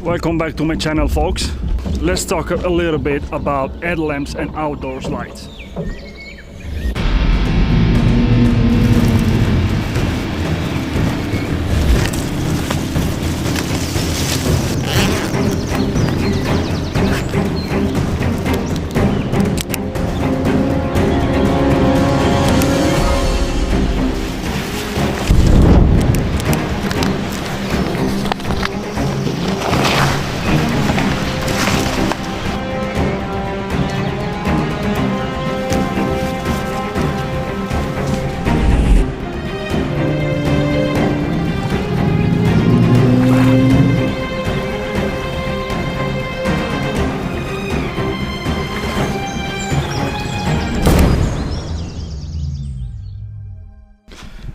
Welcome back to my channel, folks. Let's talk a little bit about headlamps and outdoors lights.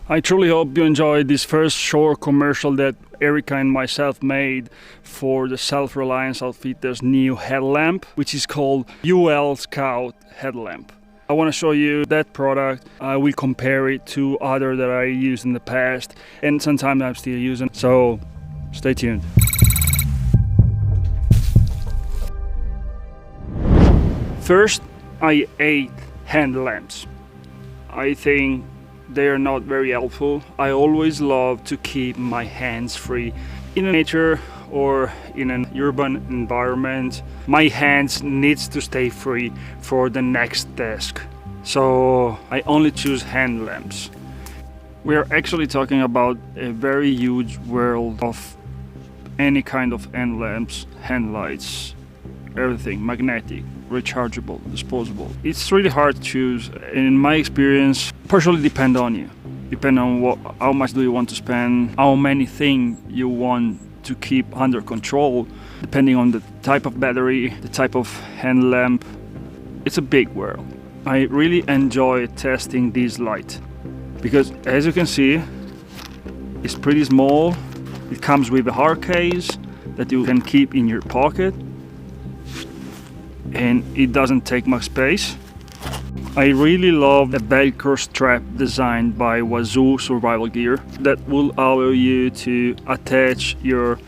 I truly hope you enjoyed this first short commercial that Erika and myself made for the Self-Reliance Outfitters new headlamp, which is called UL Scout headlamp. I want to show you that product. I will compare it to other that I used in the past, and sometimes I'm still using, so stay tuned. First, I hate hand lamps. I think they are not very helpful. I always love to keep my hands free. In nature or in an urban environment, my hands needs to stay free for the next task. So I only choose hand lamps. We are actually talking about a very huge world of any kind of hand lamps, hand lights, everything, magnetic, rechargeable, disposable. It's really hard to choose. In my experience, partially depend on you. Depend on how much do you want to spend, how many things you want to keep under control, depending on the type of battery, the type of hand lamp. It's a big world. I really enjoy testing this light because, as you can see, it's pretty small. It comes with a hard case that you can keep in your pocket, and it doesn't take much space. I really love the Velcro strap designed by Wazoo Survival Gear that will allow you to attach your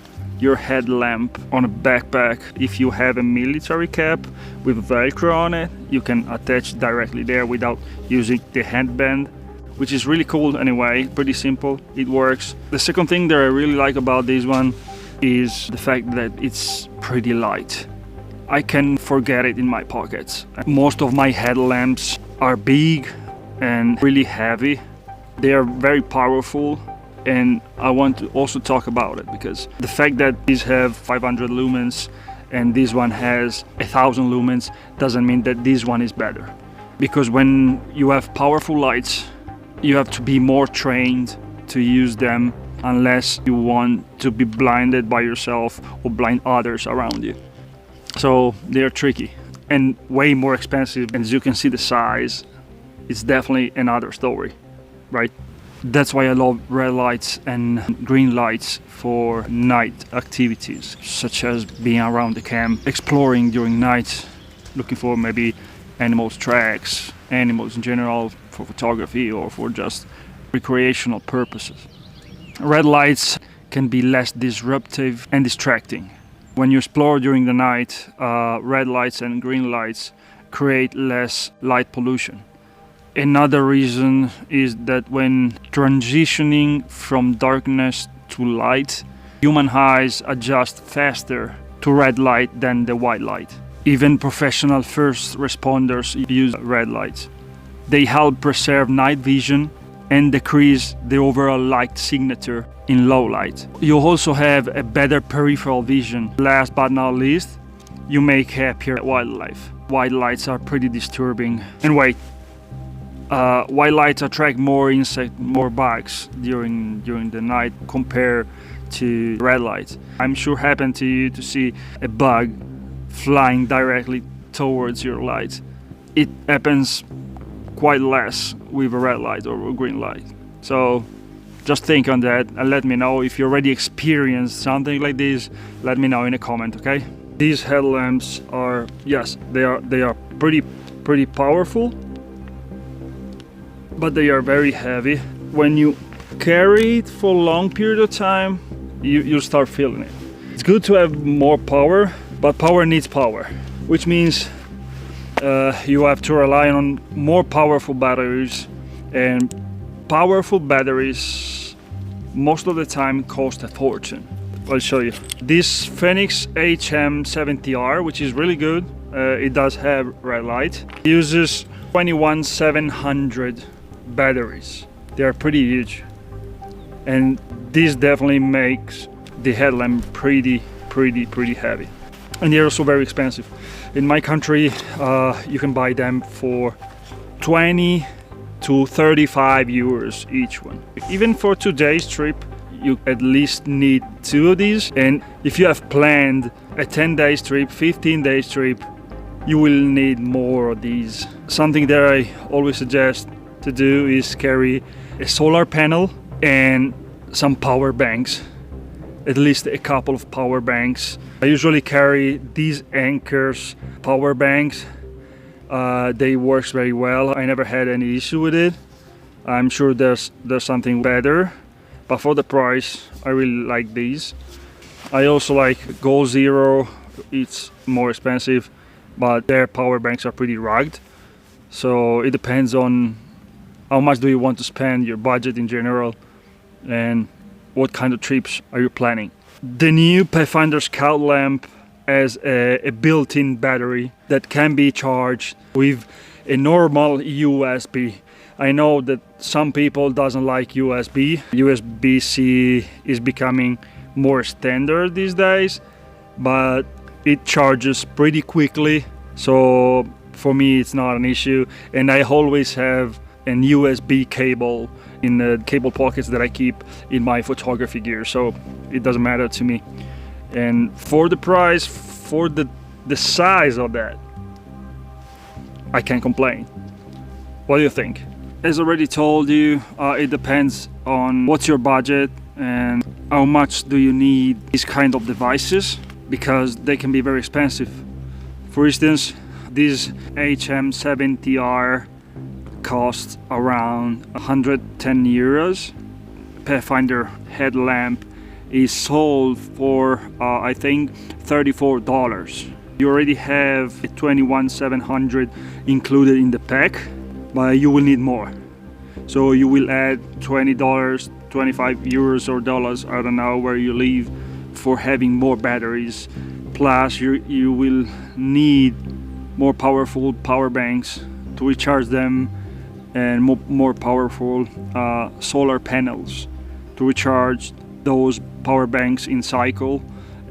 headlamp on a backpack. If you have a military cap with Velcro on it, you can attach directly there without using the headband, which is really cool anyway, pretty simple, it works. The second thing that I really like about this one is the fact that it's pretty light. I can forget it in my pockets. Most of my headlamps are big and really heavy. They are very powerful, and I want to also talk about it because the fact that these have 500 lumens and this one has 1000 lumens doesn't mean that this one is better. Because when you have powerful lights, you have to be more trained to use them unless you want to be blinded by yourself or blind others around you. So they're tricky and way more expensive. And as you can see, the size, it's definitely another story, right? That's why I love red lights and green lights for night activities, such as being around the camp, exploring during night, looking for maybe animals tracks, animals in general, for photography or for just recreational purposes. Red lights can be less disruptive and distracting. When you explore during the night, red lights and green lights create less light pollution. Another reason is that when transitioning from darkness to light, human eyes adjust faster to red light than the white light. Even professional first responders use red lights. They help preserve night vision and decrease the overall light signature in low light. You also have a better peripheral vision. Last but not least, you make happier wildlife. White lights are pretty disturbing. And wait, white lights attract more insects, more bugs during the night compared to red lights. I'm sure happened to you to see a bug flying directly towards your light. It happens quite less with a red light or a green light. So just think on that and let me know if you already experienced something like this. Let me know in a comment, okay? These headlamps are, yes, they are pretty powerful, but they are very heavy. When you carry it for a long period of time, you start feeling it. It's good to have more power, but power needs power, which means you have to rely on more powerful batteries, and powerful batteries most of the time cost a fortune. I'll show you. This Fenix HM70R, which is really good, it does have red light, uses 21700 batteries. They are pretty huge, and this definitely makes the headlamp pretty heavy, and they're also very expensive. In my country, you can buy them for 20 to 35 euros each one. Even for today's trip, you at least need 2 of these, and if you have planned a 10 days trip, 15 days trip, you will need more of these. Something that I always suggest to do is carry a solar panel and some power banks, at least a couple of power banks. I usually carry these Anchors power banks. They work very well. I never had any issue with it. I'm sure there's something better, but for the price I really like these. I also like Goal Zero. It's more expensive, but their power banks are pretty rugged, so it depends on how much do you want to spend, your budget in general, and what kind of trips are you planning. The new Pathfinder Scout lamp has a built-in battery that can be charged with a normal USB. I know that some people doesn't like USB. USB-C is becoming more standard these days, but it charges pretty quickly, so for me it's not an issue, and I always have an USB cable in the cable pockets that I keep in my photography gear, so it doesn't matter to me. And for the price, for the size of that, I can't complain. What do you think? As already told you, it depends on what's your budget and how much do you need these kind of devices, because they can be very expensive. For instance, this HM70R costs around 110 euros. Pathfinder headlamp is sold for I think $34. You already have a 21700 included in the pack, but you will need more, so you will add $20, 25 euros or dollars, I don't know where you live, for having more batteries. Plus you will need more powerful power banks to recharge them, and more powerful solar panels to recharge those power banks in cycle,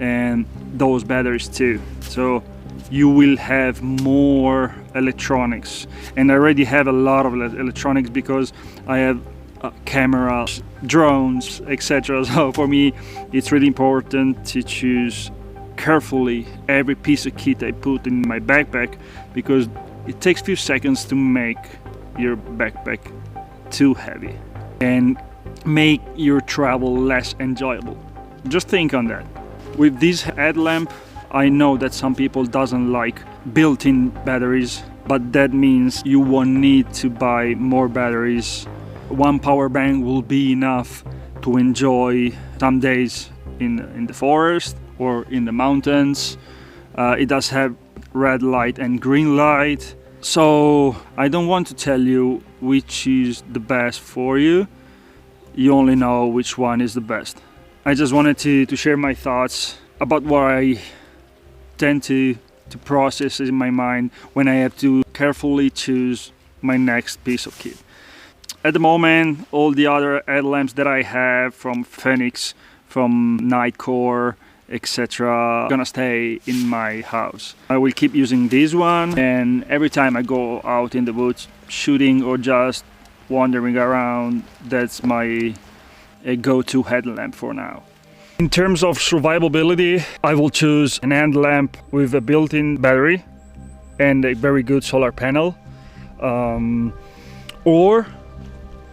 and those batteries too. So you will have more electronics, and I already have a lot of electronics because I have cameras, drones, etc. So for me it's really important to choose carefully every piece of kit I put in my backpack, because it takes few seconds to make your backpack too heavy and make your travel less enjoyable. Just think on that. With this headlamp, I know that some people doesn't like built-in batteries, but that means you won't need to buy more batteries. One power bank will be enough to enjoy some days in the forest or in the mountains. It does have red light and green light, so I don't want to tell you which is the best for you. You only know which one is the best. I just wanted to share my thoughts about what I tend to process in my mind when I have to carefully choose my next piece of kit. At the moment, all the other headlamps that I have from Fenix, from Nightcore, etc., gonna stay in my house. I will keep using this one, and every time I go out in the woods shooting or just wandering around, that's my go-to headlamp for now. In terms of survivability, I will choose an headlamp with a built-in battery and a very good solar panel, or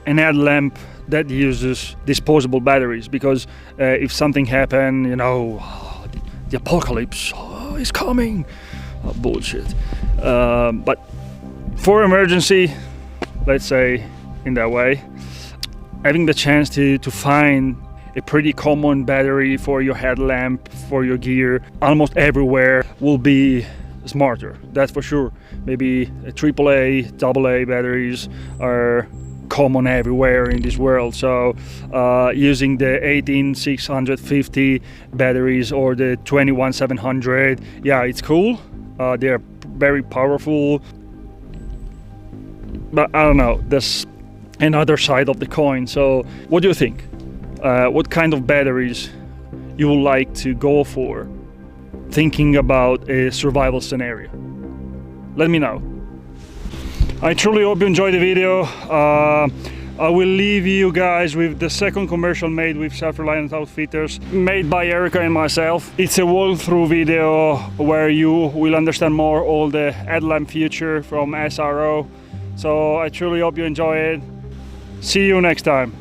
an headlamp that uses disposable batteries, because if something happens, you know, the apocalypse is coming, bullshit. But for emergency, let's say in that way, having the chance to find a pretty common battery for your headlamp, for your gear, almost everywhere will be smarter, that's for sure. Maybe AAA, AA batteries are common everywhere in this world, so using the 18650 batteries or the 21700, yeah, it's cool. They're very powerful, but I don't know, there's another side of the coin. So what do you think? What kind of batteries you would like to go for, thinking about a survival scenario? Let me know. I truly hope you enjoyed the video. I will leave you guys with the second commercial made with Self-Reliant Outfitters, made by Erika and myself. It's a walkthrough video where you will understand more all the headlamp feature from SRO. So I truly hope you enjoy it. See you next time.